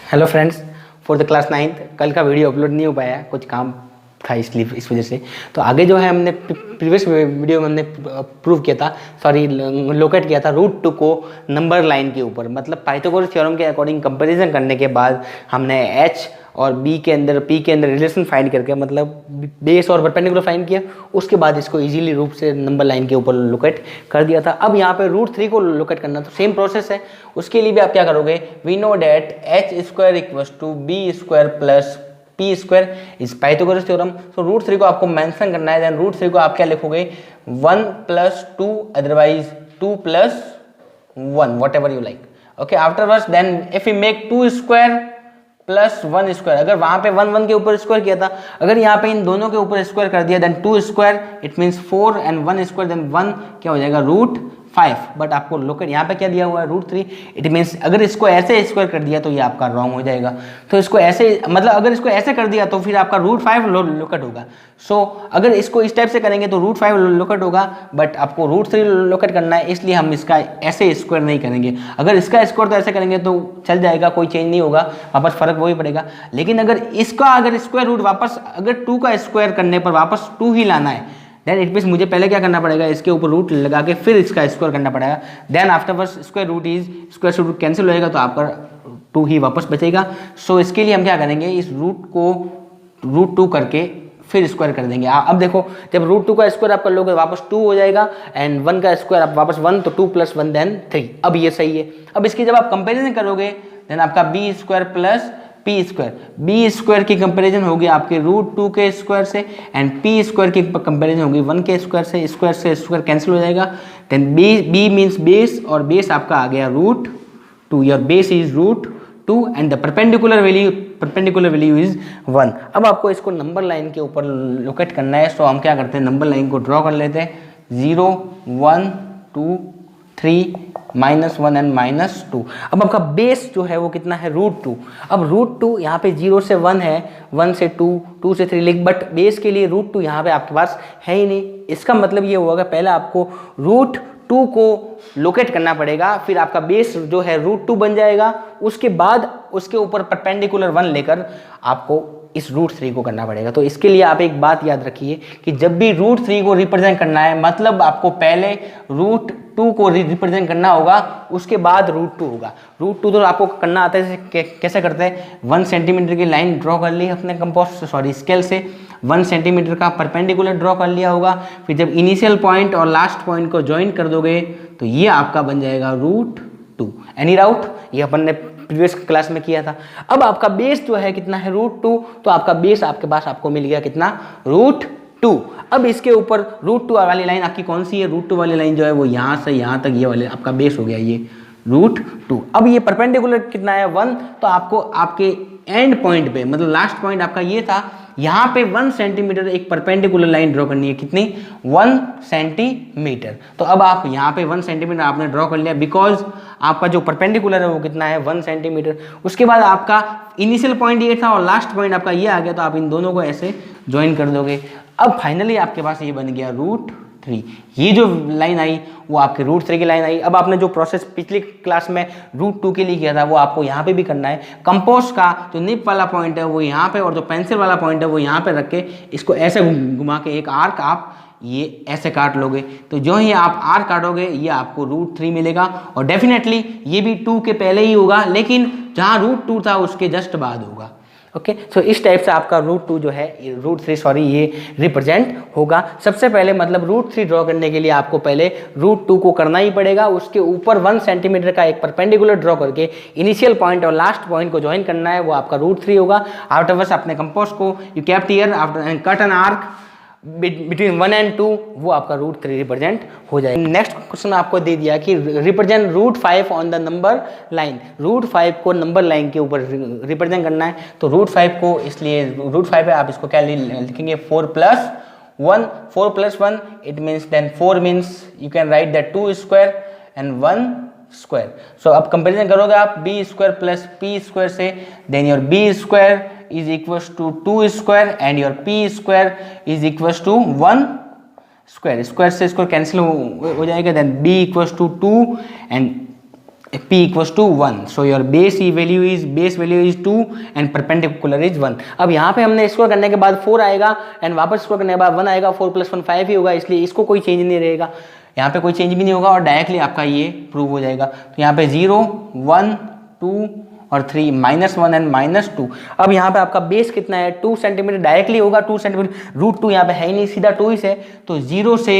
Hello friends, for the class 9th कल का video upload नहीं हो पाया, कुछ काम था इसलिए इस वजह से। तो आगे जो है हमने प्रीवियस वीडियो में हमने प्रूव किया था, सॉरी लोकेट किया था रूट 2 को नंबर लाइन के ऊपर। मतलब पाइथागोरस थ्योरम के अकॉर्डिंग कंपैरिजन करने के बाद हमने एच और बी के अंदर पी के अंदर रिलेशन फाइंड करके मतलब बेस और परपेंडिकुलर फाइंड किया, उसके बाद इसको इजीली रूप से नंबर लाइन के ऊपर लोकेट कर दिया था। अब यहाँ पे रूट 3 को लोकेट करना तो सेम प्रोसेस है। उसके लिए भी आप क्या करोगे, we know that H square equals to B square plus P square is Pythagoras theorem. So root 3 को आपको मेंशन करना है। देन रूट 3 को आप क्या लिखोगे, 1 plus 2 otherwise 2 plus 1 whatever you like. Okay, afterwards then if you make 2 square plus 1 square, अगर वहां पे 1 1 के ऊपर स्क्वायर किया था, अगर यहाँ पे इन दोनों के ऊपर स्क्वायर कर दिया, then 2 square it means 4 and 1 square, then 1 क्या हो जाएगा, रूट 5। बट आपको लोकेट यहाँ पे क्या दिया हुआ है, रूट 3। इट मीन्स अगर इसको ऐसे स्क्वायर कर दिया तो ये आपका रॉन्ग हो जाएगा। तो इसको ऐसे मतलब अगर इसको ऐसे कर दिया तो फिर आपका रूट 5 लोकेट होगा। सो अगर इसको इस टाइप से करेंगे तो रूट 5 लोकेट होगा, बट आपको रूट 3 लोकेट करना है, इसलिए हम इसका ऐसे स्क्वायर नहीं करेंगे। अगर इसका स्क्वायर तो ऐसे करेंगे तो चल जाएगा, कोई चेंज नहीं होगा, वापस फर्क वही पड़ेगा। लेकिन अगर इसका अगर स्क्वायर रूट वापस अगर 2 का स्क्वायर करने पर वापस 2 ही लाना है, देन इट मीन्स मुझे पहले क्या करना पड़ेगा, इसके ऊपर रूट लगा के फिर इसका स्क्वायर करना पड़ेगा। Then afterwards square root is square root cancel होएगा तो आपका 2 ही वापस बचेगा। सो इसके लिए हम क्या करेंगे, इस रूट को रूट 2 करके फिर स्क्वायर कर देंगे। अब देखो, जब रूट 2 का स्क्वायर आप कर लोगे वापस 2 हो जाएगा, एंड 1 का स्क्वायर आप वापस 1, तो 2 प्लस 1 देन 3। अब ये सही है। अब इसकी जब आप कंपेरिजन करोगे, देन आपका B square plus P square, B square की कंपैरिजन होगी आपके रूट 2 के स्क्वायर से, एंड पी स्क्वायर की कंपैरिजन होगी 1 के स्क्वायर से स्क्वायर कैंसिल हो जाएगा। देन बी मीन्स बेस, और बेस आपका आ गया root 2, your base is root 2 and the perpendicular value is 1। अब आपको इसको नंबर लाइन के ऊपर लोकेट करना है। सो हम क्या करते हैं, नंबर लाइन को ड्रॉ कर लेते हैं, 0 1 2 3 -1 एंड -2। अब आपका बेस जो है वो कितना है, रूट 2। अब रूट 2 यहाँ पे 0 से 1 है, 1 से 2, 2 से 3 लिख, बट बेस के लिए रूट 2 यहाँ पे आपके पास है ही नहीं। इसका मतलब ये होगा पहले आपको रूट 2 को लोकेट करना पड़ेगा, फिर आपका बेस जो है रूट 2 बन जाएगा, उसके बाद उसके ऊपर परपेंडिकुलर 1 लेकर आपको इस रूट 3 को करना पड़ेगा। तो इसके लिए आप एक बात याद रखिए कि जब भी रूट 3 को रिप्रेजेंट करना है, मतलब आपको पहले रूट 2 को रिप्रेजेंट करना होगा, उसके बाद रूट 2 होगा। रूट 2 तो आपको करना आता है, कैसे करते हैं, 1 सेंटीमीटर की लाइन ड्रॉ कर ली अपने स्केल से, 1 सेंटीमीटर का परपेंडिकुलर ड्रॉ कर लिया होगा, फिर जब इनिशियल पॉइंट और लास्ट पॉइंट को ज्वाइन कर दोगे तो ये आपका बन जाएगा रूट 2। एनी डाउट, ये अपन ने प्रीवियस क्लास में किया था। अब आपका बेस जो है कितना है, रूट 2, तो आपका बेस आपके पास आपको मिल गया कितना, रूट 2। अब इसके ऊपर रूट 2 वाली लाइन आपकी कौन सी है, रूट 2 वाली लाइन जो है वो यहाँ से यहाँ तक, ये वाले आपका बेस हो गया ये रूट 2। अब ये परपेंडिकुलर कितना है, 1, तो आपको आपके एंड पॉइंट पे, मतलब लास्ट पॉइंट आपका ये था, यहाँ पे 1 सेंटीमीटर एक परपेंडिकुलर लाइन ड्रॉ करनी है, कितनी, 1 सेंटीमीटर। तो अब आप यहाँ पे 1 सेंटीमीटर आपने ड्रॉ कर लिया, बिकॉज आपका जो परपेंडिकुलर है वो कितना है, 1 सेंटीमीटर। उसके बाद आपका इनिशियल पॉइंट ये था और लास्ट पॉइंट आपका ये आ गया, तो आप इन दोनों को ऐसे ज्वाइन कर दोगे। अब फाइनली आपके पास ये बन गया रूट 3। ये जो लाइन आई वो आपके रूट 3 की लाइन आई। अब आपने जो प्रोसेस पिछली क्लास में रूट 2 के लिए किया था वो आपको यहाँ पे भी करना है। कंपोज का जो निप वाला पॉइंट है वो यहाँ पे, और जो पेंसिल वाला पॉइंट है वो यहाँ पे रख के इसको ऐसे घुमा के एक आर्क आप ये ऐसे काट लोगे। तो जो ही आप आर्क काटोगे ये आपको रूट 3 मिलेगा, और डेफिनेटली ये भी 2 के पहले ही होगा, लेकिन जहाँ रूट 2 था उसके जस्ट बाद होगा। ओके, सो इस टाइप से आपका रूट 2 जो है, रूट 3 सॉरी, ये रिप्रेजेंट होगा। सबसे पहले मतलब रूट 3 ड्रॉ करने के लिए आपको पहले रूट 2 को करना ही पड़ेगा, उसके ऊपर 1 सेंटीमीटर का एक परपेंडिकुलर ड्रॉ करके इनिशियल पॉइंट और लास्ट पॉइंट को ज्वाइन करना है, वो आपका रूट 3 होगा। आफ्टरवर्ड्स अपने कंपोज को you kept here after cut an arc between 1 and 2, वो आपका रूट 3 रिप्रेजेंट हो जाएगा। नेक्स्ट क्वेश्चन आपको दे दिया कि represent root 5 on the number line. Root 5 को नंबर लाइन के ऊपर रिप्रेजेंट करना है, तो रूट 5 को, इसलिए रूट 5 है, आप इसको क्या लिखेंगे, 4 + 1, 4 + 1 it means, then 4 means you can write that 2 square and 1 square. So अब कंपेरिजन करोगे आप B square plus P square से, then your B square is equals to 2 square and your p square is equals to 1 square। Square से square cancel हो जाएगा, then b equals to 2 and p equals to 1, so your base value is 2 and perpendicular is 1। अब यहाँ पे हमने square करने के बाद 4 आएगा एंड वापस स्क्वायर करने के बाद 1 आएगा, 4 + 1 5 ही होगा, इसलिए इसको कोई चेंज नहीं रहेगा, यहाँ पे कोई चेंज भी नहीं होगा और डायरेक्टली आपका ये प्रूव हो जाएगा। तो यहाँ पे 0 1 2 और 3 -1 एंड -2। अब यहाँ पे आपका बेस कितना है 2 सेंटीमीटर, डायरेक्टली होगा 2 सेंटीमीटर, √2 यहाँ पे है ही नहीं, सीधा 2 ही है, तो 0 से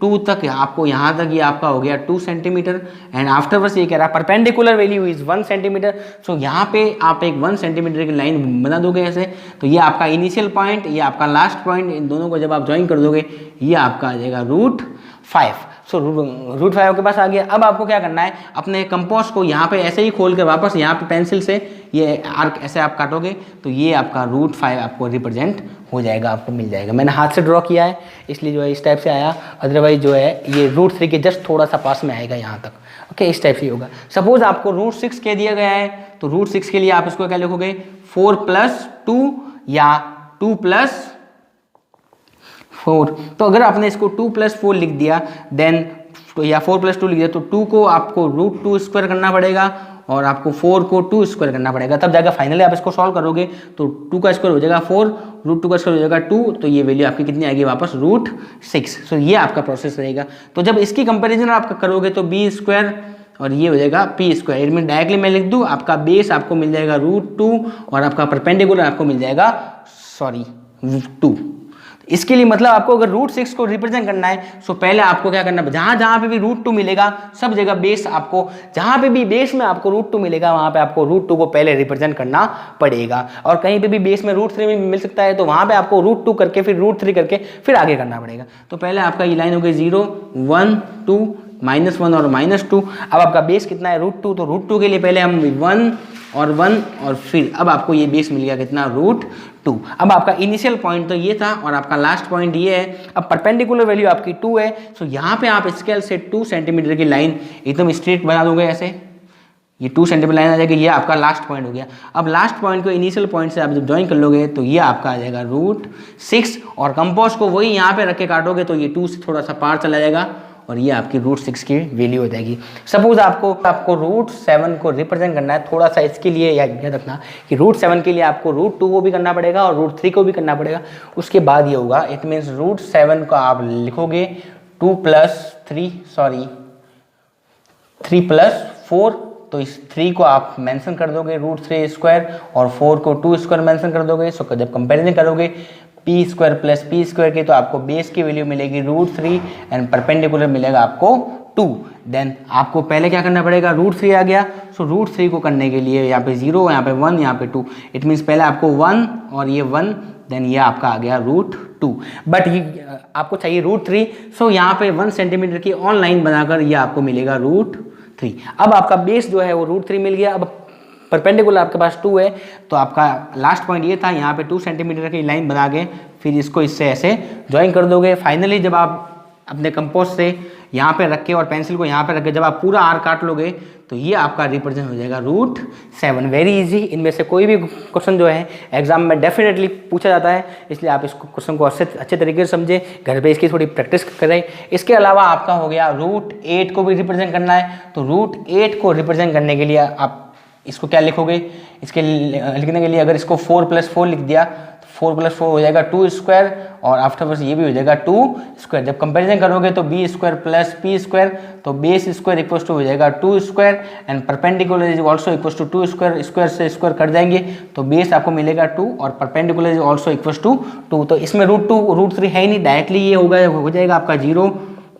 2 तक आपको यहाँ तक ये आपका हो गया 2 सेंटीमीटर एंड आफ्टरवर्ड्स ये कह रहा है परपेंडिकुलर वैल्यू इज 1 सेंटीमीटर। सो यहाँ पे आप एक 1 सेंटीमीटर की लाइन बना दोगे ऐसे, तो ये आपका इनिशियल पॉइंट, ये आपका लास्ट पॉइंट, इन दोनों को जब आप ज्वाइन कर दोगे ये आपका आ जाएगा √5। सो √5 आपके पास आ गया। अब आपको क्या करना है, अपने कंपास को यहाँ पे ऐसे ही खोल कर वापस यहाँ पे पेंसिल से ये आर्क ऐसे आप काटोगे तो ये आपका √5 आपको रिप्रेजेंट हो जाएगा, आपको मिल जाएगा। मैंने हाथ से ड्रॉ किया है इसलिए जो है इस टाइप से आया, अदरवाइज जो है ये √3 के जस्ट थोड़ा सा पास में आएगा यहाँ तक। ओके, इस टाइप से होगा। सपोज आपको √6 के दिया गया है तो √6 के लिए आप इसको क्या लिखोगे 4 + 2 या 2 + 4। तो अगर आपने इसको 2 + 4 लिख दिया देन या 4 + 2 लिख दिया तो 2 को आपको √2 स्क्वायर करना पड़ेगा और आपको 4 को 2 स्क्वायर करना पड़ेगा, तब जाकर फाइनली आप इसको सॉल्व करोगे तो 2 का स्क्वायर हो जाएगा 4, √2 का स्क्वायर हो जाएगा 2, तो ये वैल्यू आपकी कितनी आएगी वापस √6। सो ये आपका प्रोसेस रहेगा। तो जब इसकी कंपेरिजन आप करोगे तो b² और ये हो जाएगा p²। इनमें डायरेक्टली मैं लिख दूँ, आपका बेस आपको मिल जाएगा √2 और आपका परपेंडिकुलर आपको मिल जाएगा 2। इसके लिए मतलब आपको अगर √6 को रिप्रेजेंट करना है सो पहले आपको क्या करना है, जहाँ पे भी √2 मिलेगा सब जगह बेस आपको, जहाँ पे भी बेस में आपको √2 मिलेगा वहाँ पे आपको √2 को पहले रिप्रेजेंट करना पड़ेगा। और कहीं पे भी बेस में √3 में मिल सकता है तो वहाँ पे आपको √2 करके फिर √3 करके फिर आगे करना पड़ेगा। तो पहले आपका ये लाइन हो गई 0 1 2 -1 और -2। अब आपका बेस कितना है √2, तो √2 के लिए पहले हम 1 और 1 और फिर अब आपको ये बेस मिल गया कितना √2। अब आपका इनिशियल पॉइंट तो ये था और आपका लास्ट पॉइंट ये है। अब परपेंडिकुलर वैल्यू आपकी 2 है, सो यहाँ पे आप स्केल से 2 सेंटीमीटर की लाइन एकदम स्ट्रेट बना दोगे ऐसे, ये 2 सेंटीमीटर लाइन आ जाएगी, ये आपका लास्ट पॉइंट हो गया। अब लास्ट पॉइंट को इनिशियल पॉइंट से आप जब ज्वाइन कर लोगे तो ये आपका आ जाएगा √6 और कंपास को वही यहाँ पे रख के काटोगे तो ये 2 से थोड़ा सा पार चला जाएगा और ये आपकी √6 की वैल्यू हो जाएगी। सपोज आपको √7 को रिप्रेजेंट करना है, थोड़ा सा इसके लिए याद रखना कि √7 के लिए आपको √2 को भी करना पड़ेगा और √3 को भी करना पड़ेगा, उसके बाद ये होगा। इट मीन्स √7 को आप लिखोगे 3 + 4, तो इस 3 को आप मेंशन कर दोगे √3² और 4 को 2² मेंशन कर दोगे। सो जब कंपैरिजन करोगे p² + p² की तो आपको बेस की वैल्यू मिलेगी √3 एंड परपेंडिकुलर मिलेगा आपको 2। देन आपको पहले क्या करना पड़ेगा, √3 आ गया, सो √3 को करने के लिए यहाँ पे 0, यहाँ पे 1, यहाँ पे 2, इट मीन्स पहले आपको 1 और ये 1, देन ये आपका आ गया √2। बट ये आपको चाहिए √3, सो यहाँ पे 1 सेंटीमीटर की ऑनलाइन बनाकर ये आपको मिलेगा √3। अब आपका बेस जो है वो √3 मिल गया। अब परपेंडिकुलर आपके पास 2 है, तो आपका लास्ट पॉइंट ये था, यहाँ पे 2 सेंटीमीटर की लाइन बना के फिर इसको इससे ऐसे ज्वाइन कर दोगे। फाइनली जब आप अपने कंपास से यहाँ पे रख के और पेंसिल को यहाँ पे रख के जब आप पूरा आर्क काट लोगे तो ये आपका रिप्रेजेंट हो जाएगा √7। Very easy. इनमें से कोई भी क्वेश्चन जो है एग्जाम में डेफिनेटली पूछा जाता है, इसलिए आप इस क्वेश्चन को अच्छे तरीके से समझे, घर पे इसकी थोड़ी प्रैक्टिस करें। इसके अलावा आपका हो गया √8 को भी रिप्रेजेंट करना है, तो √8 को रिप्रेजेंट करने के लिए आप इसको क्या लिखोगे, इसके लिखने के लिए अगर इसको 4 + 4 लिख दिया तो 4 + 4 हो जाएगा 2² और आफ्टरवर्ड्स ये भी हो जाएगा 2²। जब कंपैरिजन करोगे तो b² + p², तो बेस स्क्वायर इक्वल टू हो जाएगा 2² and perpendicular is also equal to 2², square से स्क्वायर कट जाएंगे तो बेस आपको मिलेगा 2 और perpendicular is also equal to 2। तो इसमें √2 √3 है ही नहीं, डायरेक्टली ये हो जाएगा आपका 0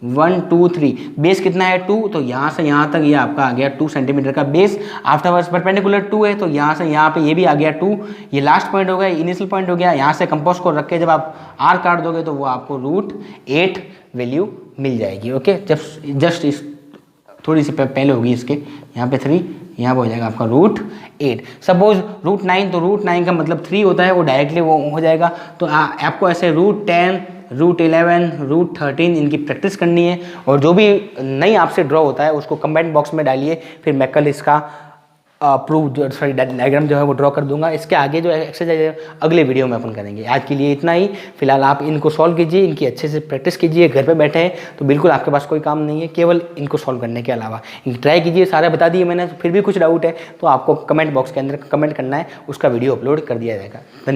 1 2 3। बेस कितना है 2, तो यहाँ से यहाँ तक ये आपका आ गया 2 सेंटीमीटर का बेस। आफ्टरवर्ड्स परपेंडिकुलर 2 है, तो यहाँ से यहाँ पे ये भी आ गया 2। ये लास्ट पॉइंट हो गया, इनिशियल पॉइंट हो गया। यहाँ से कंपास को रख के जब आप आर काट दोगे तो वो आपको √8 वैल्यू मिल जाएगी। ओके, जब जस्ट इस थोड़ी सी पहले होगी इसके, यहाँ पे 3, यहाँ पे हो जाएगा आपका √8। सपोज √9, तो √9 का मतलब 3 होता है, वो डायरेक्टली वो हो जाएगा। तो आपको ऐसे √10 √11 √13 इनकी प्रैक्टिस करनी है और जो भी नई आपसे ड्रॉ होता है उसको कमेंट बॉक्स में डालिए, फिर मैं कल इसका प्रूव सॉरी डायग्राम जो है वो ड्रॉ कर दूंगा। इसके आगे जो एक्सरसाइज है अगले वीडियो में अपन करेंगे। आज के लिए इतना ही। फिलहाल आप इनको सॉल्व कीजिए, इनकी अच्छे से प्रैक्टिस कीजिए। घर पे बैठे हैं तो बिल्कुल आपके पास कोई काम नहीं है केवल इनको सॉल्व करने के अलावा। ट्राई कीजिए, सारा बता दिए मैंने। फिर भी कुछ डाउट है तो आपको कमेंट बॉक्स के अंदर कमेंट करना है, उसका वीडियो अपलोड कर दिया जाएगा।